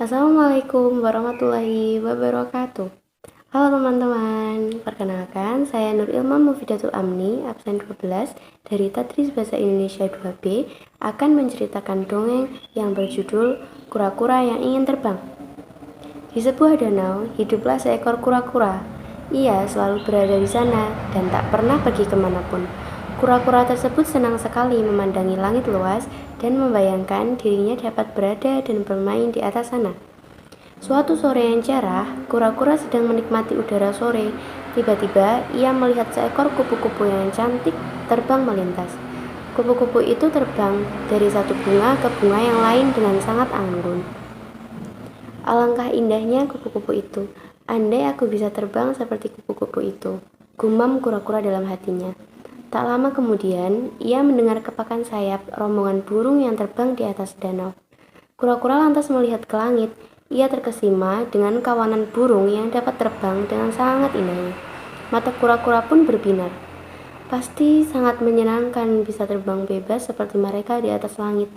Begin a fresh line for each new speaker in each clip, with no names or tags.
Assalamualaikum warahmatullahi wabarakatuh. Halo teman-teman, perkenalkan saya Nur Ilma Mufidatul Amni, absen 12 dari Tadris Bahasa Indonesia 2B, akan menceritakan dongeng yang berjudul Kura-kura yang ingin terbang. Di sebuah danau, hiduplah seekor kura-kura. Ia selalu berada di sana dan tak pernah pergi kemanapun. Kura-kura tersebut senang sekali memandangi langit luas dan membayangkan dirinya dapat berada dan bermain di atas sana. Suatu sore yang cerah, kura-kura sedang menikmati udara sore. Tiba-tiba, ia melihat seekor kupu-kupu yang cantik terbang melintas. Kupu-kupu itu terbang dari satu bunga ke bunga yang lain dengan sangat anggun. Alangkah indahnya kupu-kupu itu. Andai aku bisa terbang seperti kupu-kupu itu, gumam kura-kura dalam hatinya. Tak lama kemudian, ia mendengar kepakan sayap rombongan burung yang terbang di atas danau. Kura-kura lantas melihat ke langit. Ia terkesima dengan kawanan burung yang dapat terbang dengan sangat indahnya. Mata kura-kura pun berbinar. Pasti sangat menyenangkan bisa terbang bebas seperti mereka di atas langit.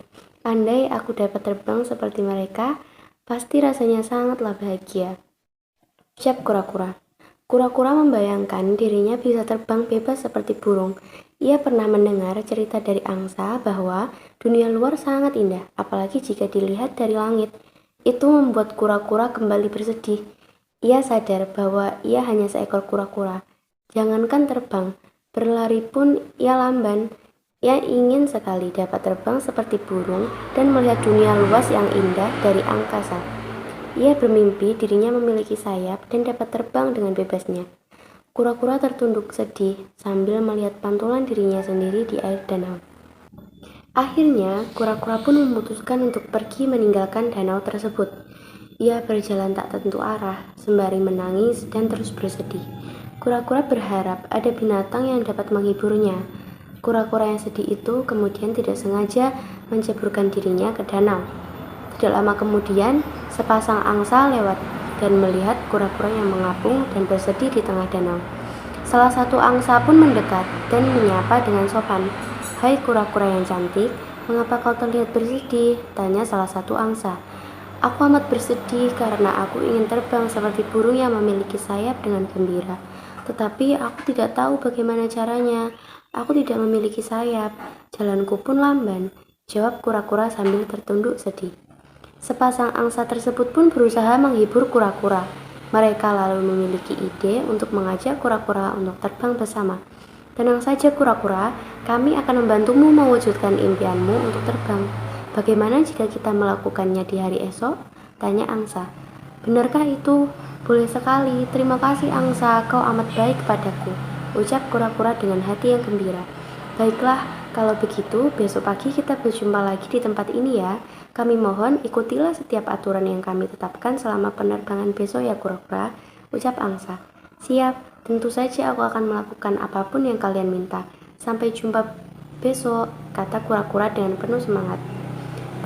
Andai aku dapat terbang seperti mereka, pasti rasanya sangatlah bahagia. Ucap kura-kura. Kura-kura membayangkan dirinya bisa terbang bebas seperti burung. Ia pernah mendengar cerita dari angsa bahwa dunia luar sangat indah, apalagi jika dilihat dari langit. Itu membuat kura-kura kembali bersedih. Ia sadar bahwa ia hanya seekor kura-kura. Jangankan terbang, berlari pun ia lamban. Ia ingin sekali dapat terbang seperti burung dan melihat dunia luas yang indah dari angkasa. Ia bermimpi dirinya memiliki sayap dan dapat terbang dengan bebasnya. Kura-kura tertunduk sedih sambil melihat pantulan dirinya sendiri di air danau. Akhirnya, kura-kura pun memutuskan untuk pergi meninggalkan danau tersebut. Ia berjalan tak tentu arah, sembari menangis dan terus bersedih. Kura-kura berharap ada binatang yang dapat menghiburnya. Kura-kura yang sedih itu kemudian tidak sengaja menceburkan dirinya ke danau. Tidak lama kemudian, sepasang angsa lewat dan melihat kura-kura yang mengapung dan bersedih di tengah danau. Salah satu angsa pun mendekat dan menyapa dengan sopan. "Hai kura-kura yang cantik, mengapa kau terlihat bersedih?" tanya salah satu angsa. "Aku amat bersedih karena aku ingin terbang seperti burung yang memiliki sayap dengan gembira. Tetapi aku tidak tahu bagaimana caranya. Aku tidak memiliki sayap, jalanku pun lamban," jawab kura-kura sambil tertunduk sedih. Sepasang angsa tersebut pun berusaha menghibur kura-kura. Mereka lalu memiliki ide untuk mengajak kura-kura untuk terbang bersama. "Tenang saja kura-kura, kami akan membantumu mewujudkan impianmu untuk terbang. Bagaimana jika kita melakukannya di hari esok?" tanya angsa. "Benarkah itu? Boleh sekali. Terima kasih angsa, kau amat baik padaku," ucap kura-kura dengan hati yang gembira. "Baiklah, kalau begitu besok pagi kita berjumpa lagi di tempat ini ya. Kami mohon ikutilah setiap aturan yang kami tetapkan selama penerbangan besok ya kura-kura," ucap angsa. "Siap, tentu saja aku akan melakukan apapun yang kalian minta. Sampai jumpa besok," kata kura-kura dengan penuh semangat.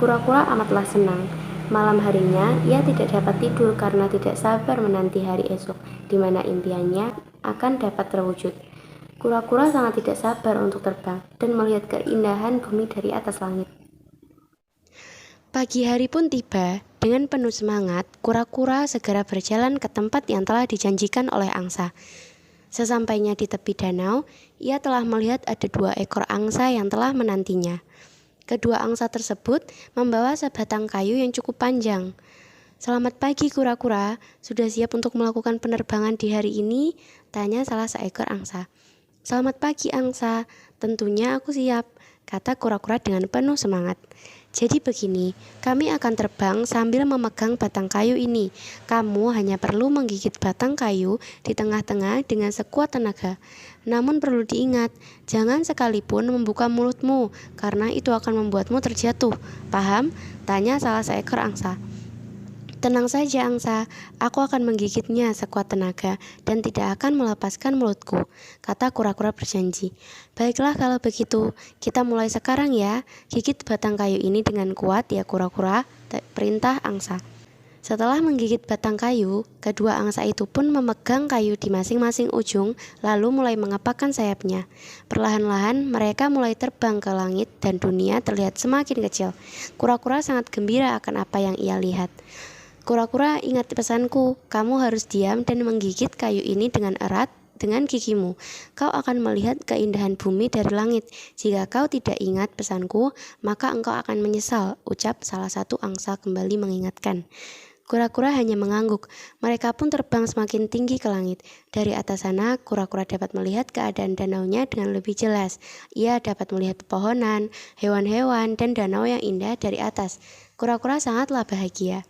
Kura-kura amatlah senang. Malam harinya, ia tidak dapat tidur karena tidak sabar menanti hari esok, di mana impiannya akan dapat terwujud. Kura-kura sangat tidak sabar untuk terbang dan melihat keindahan bumi dari atas langit. Pagi hari pun tiba. Dengan penuh semangat, kura-kura segera berjalan ke tempat yang telah dijanjikan oleh angsa. Sesampainya di tepi danau, ia telah melihat ada 2 ekor angsa yang telah menantinya. Kedua angsa tersebut membawa sebatang kayu yang cukup panjang. "Selamat pagi kura-kura, sudah siap untuk melakukan penerbangan di hari ini?" tanya salah seekor angsa. "Selamat pagi angsa, tentunya aku siap," kata kura-kura dengan penuh semangat. "Jadi begini, kami akan terbang sambil memegang batang kayu ini. Kamu hanya perlu menggigit batang kayu di tengah-tengah dengan sekuat tenaga. Namun perlu diingat, jangan sekalipun membuka mulutmu, karena itu akan membuatmu terjatuh. Paham?" tanya salah seekor angsa. "Tenang saja angsa, aku akan menggigitnya sekuat tenaga dan tidak akan melepaskan mulutku," kata kura-kura berjanji. "Baiklah kalau begitu, kita mulai sekarang ya. Gigit batang kayu ini dengan kuat ya kura-kura," perintah angsa. Setelah menggigit batang kayu, kedua angsa itu pun memegang kayu di masing-masing ujung lalu mulai mengepakkan sayapnya. Perlahan-lahan mereka mulai terbang ke langit dan dunia terlihat semakin kecil. Kura-kura sangat gembira akan apa yang ia lihat. Kura-kura, ingat pesanku, kamu harus diam dan menggigit kayu ini dengan erat dengan gigimu. Kau akan melihat keindahan bumi dari langit. Jika kau tidak ingat pesanku, maka engkau akan menyesal, ucap salah satu angsa kembali mengingatkan. Kura-kura hanya mengangguk. Mereka pun terbang semakin tinggi ke langit. Dari atas sana, kura-kura dapat melihat keadaan danaunya dengan lebih jelas. Ia dapat melihat pepohonan, hewan-hewan, dan danau yang indah dari atas. Kura-kura sangatlah bahagia.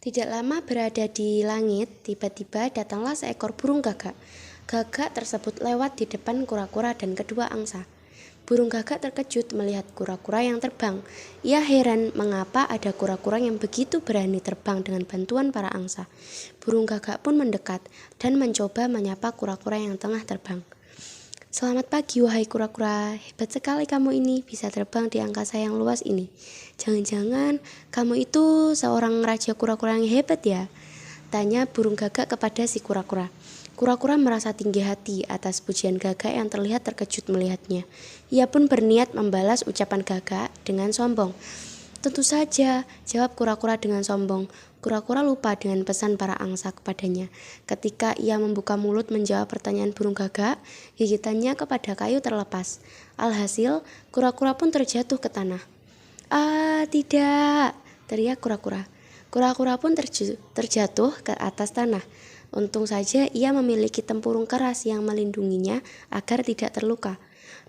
Tidak lama berada di langit, tiba-tiba datanglah seekor burung gagak. Gagak tersebut lewat di depan kura-kura dan kedua angsa. Burung gagak terkejut melihat kura-kura yang terbang. Ia heran mengapa ada kura-kura yang begitu berani terbang dengan bantuan para angsa. Burung gagak pun mendekat dan mencoba menyapa kura-kura yang tengah terbang. Selamat pagi wahai kura-kura, hebat sekali kamu ini bisa terbang di angkasa yang luas ini. Jangan-jangan kamu itu seorang raja kura-kura yang hebat ya? Tanya burung gagak kepada si kura-kura. Kura-kura merasa tinggi hati atas pujian gagak yang terlihat terkejut melihatnya. Ia pun berniat membalas ucapan gagak dengan sombong. Tentu saja, jawab kura-kura dengan sombong. Kura-kura lupa dengan pesan para angsa kepadanya. Ketika ia membuka mulut menjawab pertanyaan burung gagak, gigitannya kepada kayu terlepas. Alhasil, kura-kura pun terjatuh ke tanah. Ah, tidak, teriak kura-kura. Kura-kura pun terjatuh ke atas tanah. Untung saja ia memiliki tempurung keras yang melindunginya agar tidak terluka.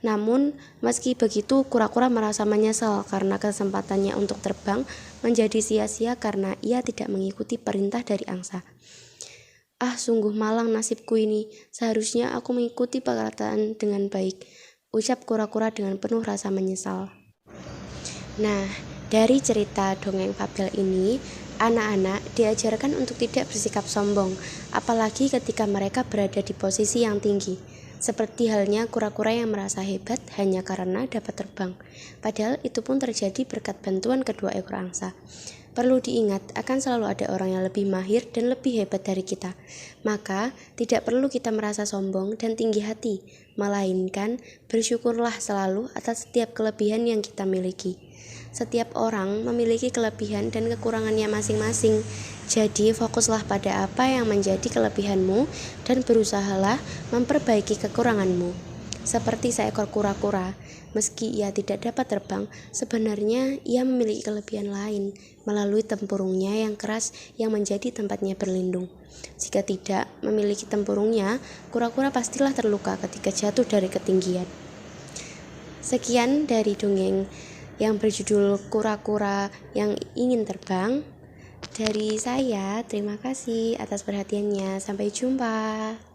Namun, meski begitu, kura-kura merasa menyesal karena kesempatannya untuk terbang menjadi sia-sia karena ia tidak mengikuti perintah dari angsa. Ah, sungguh malang nasibku ini. Seharusnya aku mengikuti perkataan dengan baik, ucap kura-kura dengan penuh rasa menyesal. Nah, dari cerita dongeng fabel ini, anak-anak diajarkan untuk tidak bersikap sombong, apalagi ketika mereka berada di posisi yang tinggi. Seperti halnya kura-kura yang merasa hebat hanya karena dapat terbang. Padahal itu pun terjadi berkat bantuan kedua ekor angsa. Perlu diingat, akan selalu ada orang yang lebih mahir dan lebih hebat dari kita. Maka, tidak perlu kita merasa sombong dan tinggi hati, melainkan bersyukurlah selalu atas setiap kelebihan yang kita miliki. Setiap orang memiliki kelebihan dan kekurangannya masing-masing. Jadi fokuslah pada apa yang menjadi kelebihanmu dan berusahalah memperbaiki kekuranganmu. Seperti seekor kura-kura, meski ia tidak dapat terbang, sebenarnya ia memiliki kelebihan lain melalui tempurungnya yang keras yang menjadi tempatnya berlindung. Jika tidak memiliki tempurungnya, kura-kura pastilah terluka ketika jatuh dari ketinggian. Sekian dari dongeng yang berjudul Kura-kura yang ingin terbang. Dari saya, terima kasih atas perhatiannya. Sampai jumpa.